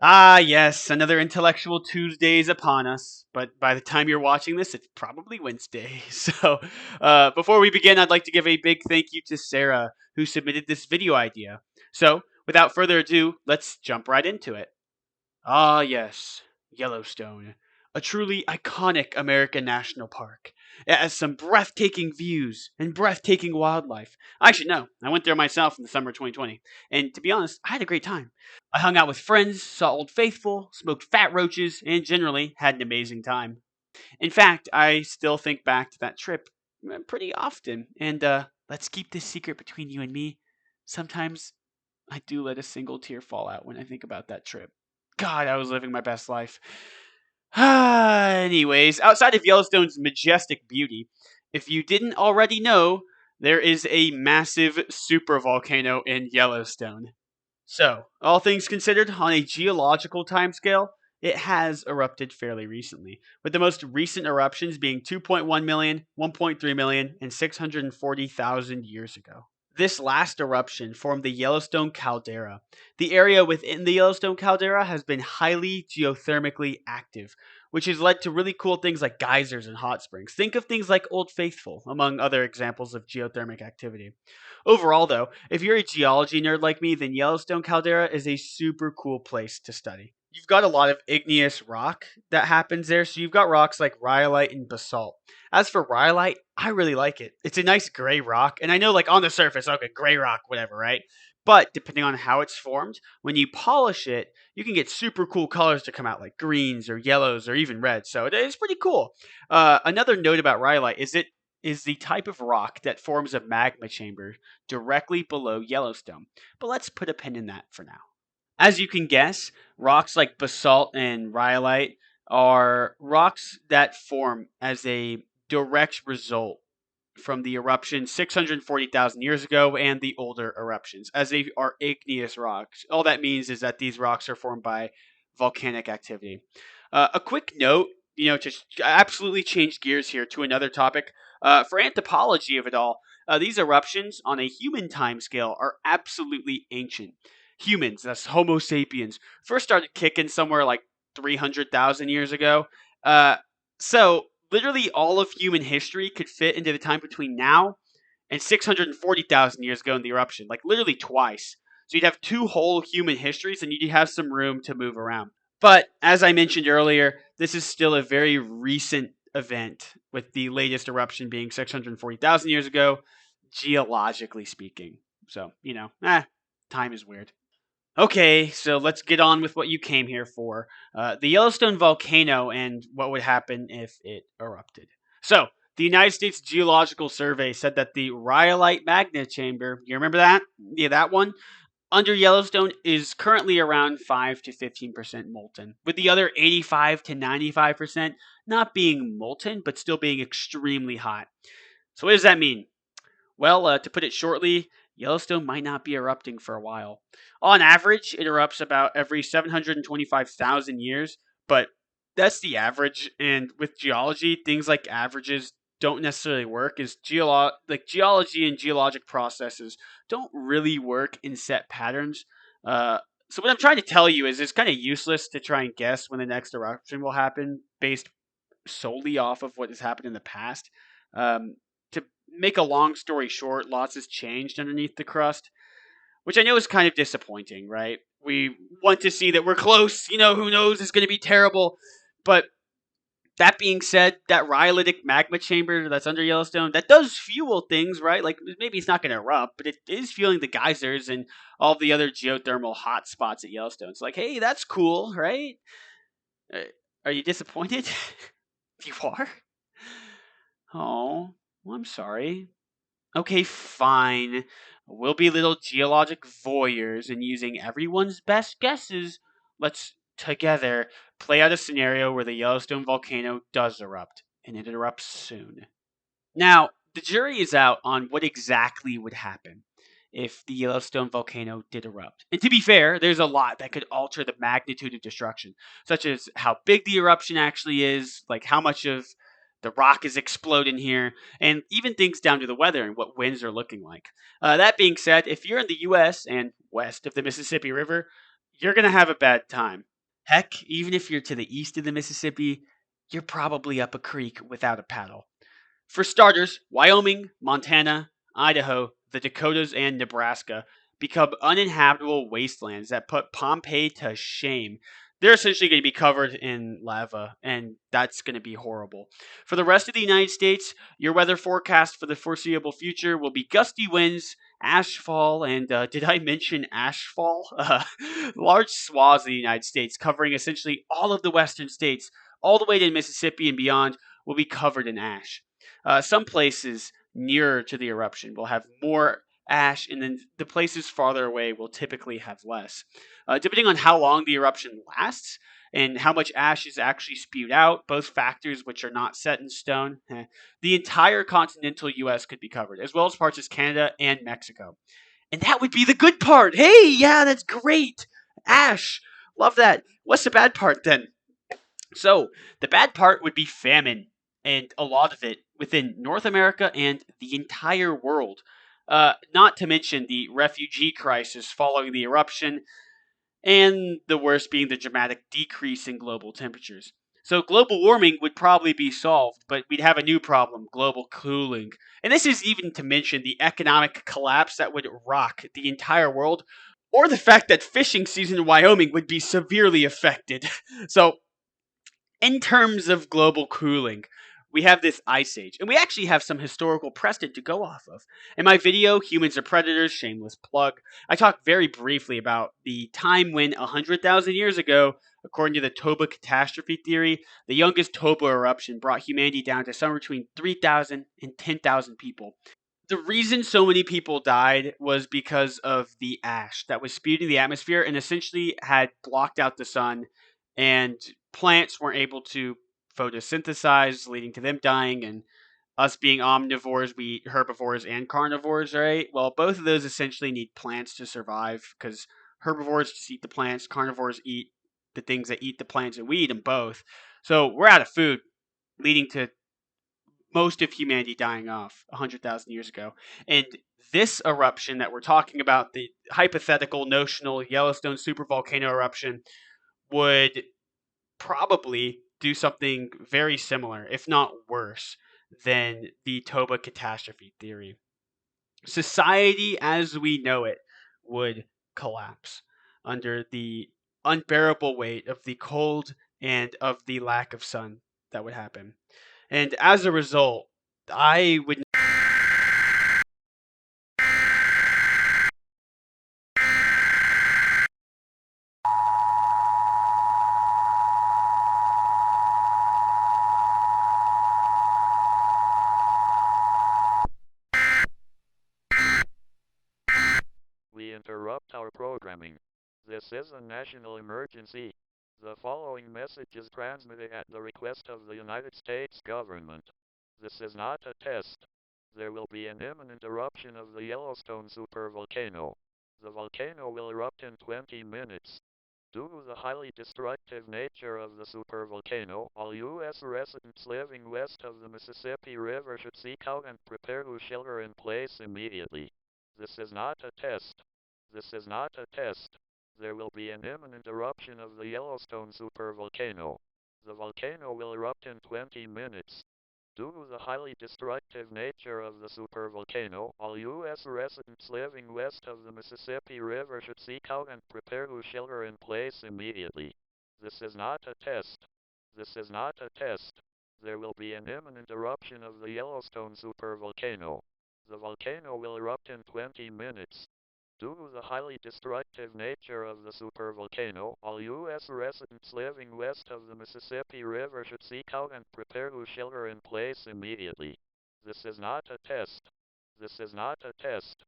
Ah, yes, another intellectual Tuesday is upon us. But by the time you're watching this, it's probably Wednesday. Before we begin, I'd like to give a big thank you to Sarah, who submitted this video idea. So, without further ado, let's jump right into it. Ah, yes, Yellowstone, a truly iconic American national park. It has some breathtaking views and breathtaking wildlife. I should know. I went there myself in the summer of 2020, and to be honest, I had a great time. I hung out with friends, saw Old Faithful, smoked fat roaches, and generally had an amazing time. In fact, I still think back to that trip pretty often. And let's keep this secret between you and me. Sometimes I do let a single tear fall out when I think about that trip. God, I was living my best life. Anyways, outside of Yellowstone's majestic beauty, if you didn't already know, there is a massive supervolcano in Yellowstone. So, all things considered, on a geological timescale, it has erupted fairly recently, with the most recent eruptions being 2.1 million, 1.3 million, and 640,000 years ago. This last eruption formed the Yellowstone caldera. The area within the Yellowstone caldera has been highly geothermically active, which has led to really cool things like geysers and hot springs. Think of things like Old Faithful, among other examples of geothermic activity. Overall, though, if you're a geology nerd like me, then Yellowstone caldera is a super cool place to study. You've got a lot of igneous rock that happens there, so you've got rocks like rhyolite and basalt. As for rhyolite, I really like it. It's a nice gray rock, and I know, like, on the surface, okay, gray rock, whatever, right? But depending on how it's formed, when you polish it, you can get super cool colors to come out, like greens or yellows or even reds. So it is pretty cool. Another note about rhyolite is it is the type of rock that forms a magma chamber directly below Yellowstone. But let's put a pin in that for now. As you can guess, rocks like basalt and rhyolite are rocks that form as a direct result from the eruption 640,000 years ago and the older eruptions, as they are igneous rocks. All that means is that these rocks are formed by volcanic activity. A quick note, to absolutely change gears here to another topic. For anthropology of it all, these eruptions on a human timescale are absolutely ancient. Humans, that's Homo sapiens, first started kicking somewhere like 300,000 years ago. So literally all of human history could fit into the time between now and 640,000 years ago in the eruption, like literally twice. So you'd have two whole human histories and you'd have some room to move around. But as I mentioned earlier, this is still a very recent event, with the latest eruption being 640,000 years ago, geologically speaking. So, time is weird. Okay, so let's get on with what you came here for, the Yellowstone volcano and what would happen if it erupted. So, the United States Geological Survey said that the rhyolite magma chamber, you remember that? Yeah, that one? Under Yellowstone is currently around 5 to 15% molten, with the other 85 to 95% not being molten, but still being extremely hot. So, what does that mean? Well, to put it shortly, Yellowstone might not be erupting for a while. On average, it erupts about every 725,000 years, but that's the average. And with geology, things like averages don't necessarily work. Is geology and geologic processes don't really work in set patterns. So what I'm trying to tell you is it's kind of useless to try and guess when the next eruption will happen based solely off of what has happened in the past. To make a long story short, lots has changed underneath the crust, which I know is kind of disappointing, right? We want to see that we're close. Who knows? It's going to be terrible. But that being said, that rhyolitic magma chamber that's under Yellowstone, that does fuel things, right? Like, maybe it's not going to erupt, but it is fueling the geysers and all the other geothermal hot spots at Yellowstone. It's like, hey, that's cool, right? Uh, Are you disappointed? You are? Oh, well, I'm sorry. Okay, fine. We'll be little geologic voyeurs, and using everyone's best guesses, let's together play out a scenario where the Yellowstone volcano does erupt, and it erupts soon. Now, the jury is out on what exactly would happen if the Yellowstone volcano did erupt. And to be fair, there's a lot that could alter the magnitude of destruction, such as how big the eruption actually is, like how much of the rock is exploding here, and even things down to the weather and what winds are looking like. That being said, if you're in the US and west of the Mississippi River, you're going to have a bad time. Heck, even if you're to the east of the Mississippi, you're probably up a creek without a paddle. For starters, Wyoming, Montana, Idaho, the Dakotas, and Nebraska become uninhabitable wastelands that put Pompeii to shame. They're essentially going to be covered in lava, and that's going to be horrible. For the rest of the United States, your weather forecast for the foreseeable future will be gusty winds, ashfall, and did I mention ashfall? Large swaths of the United States, covering essentially all of the western states, all the way to Mississippi and beyond, will be covered in ash. Some places nearer to the eruption will have more ash, and then the places farther away will typically have less. Depending on how long the eruption lasts and how much ash is actually spewed out, both factors which are not set in stone, the entire continental U.S. could be covered, as well as parts of Canada and Mexico. And that would be the good part. Hey, yeah, that's great. Ash. Love that. What's the bad part then? So, the bad part would be famine, and a lot of it within North America and the entire world. Not to mention the refugee crisis following the eruption, and the worst being the dramatic decrease in global temperatures. So, global warming would probably be solved, but we'd have a new problem: global cooling. And this is even to mention the economic collapse that would rock the entire world, or the fact that fishing season in Wyoming would be severely affected. So, in terms of global cooling, we have this ice age, and we actually have some historical precedent to go off of. In my video, Humans Are Predators, Shameless Plug, I talked very briefly about the time when 100,000 years ago, according to the Toba catastrophe theory, the youngest Toba eruption brought humanity down to somewhere between 3,000 and 10,000 people. The reason so many people died was because of the ash that was spewed in the atmosphere and essentially had blocked out the sun, and plants weren't able to photosynthesize, leading to them dying. And us being omnivores, we eat herbivores and carnivores, right? Well, both of those essentially need plants to survive, because herbivores just eat the plants, carnivores eat the things that eat the plants, and we eat them both. So we're out of food, leading to most of humanity dying off 100,000 years ago. And this eruption that we're talking about, the hypothetical, notional Yellowstone supervolcano eruption, would probably do something very similar, if not worse, than the Toba catastrophe theory. Society as we know it would collapse under the unbearable weight of the cold and of the lack of sun that would happen. And as a result, I would. We interrupt our programming. This is a national emergency. The following message is transmitted at the request of the United States government. This is not a test. There will be an imminent eruption of the Yellowstone Supervolcano. The volcano will erupt in 20 minutes. Due to the highly destructive nature of the supervolcano, all U.S. residents living west of the Mississippi River should seek out and prepare to shelter in place immediately. This is not a test. This is not a test. There will be an imminent eruption of the Yellowstone Supervolcano. The volcano will erupt in 20 minutes. Due to the highly destructive nature of the supervolcano, all U.S. residents living west of the Mississippi River should seek out and prepare to shelter in place immediately. This is not a test. This is not a test. There will be an imminent eruption of the Yellowstone Supervolcano. The volcano will erupt in 20 minutes. Due to the highly destructive nature of the supervolcano, all U.S. residents living west of the Mississippi River should seek out and prepare to shelter in place immediately. This is not a test. This is not a test.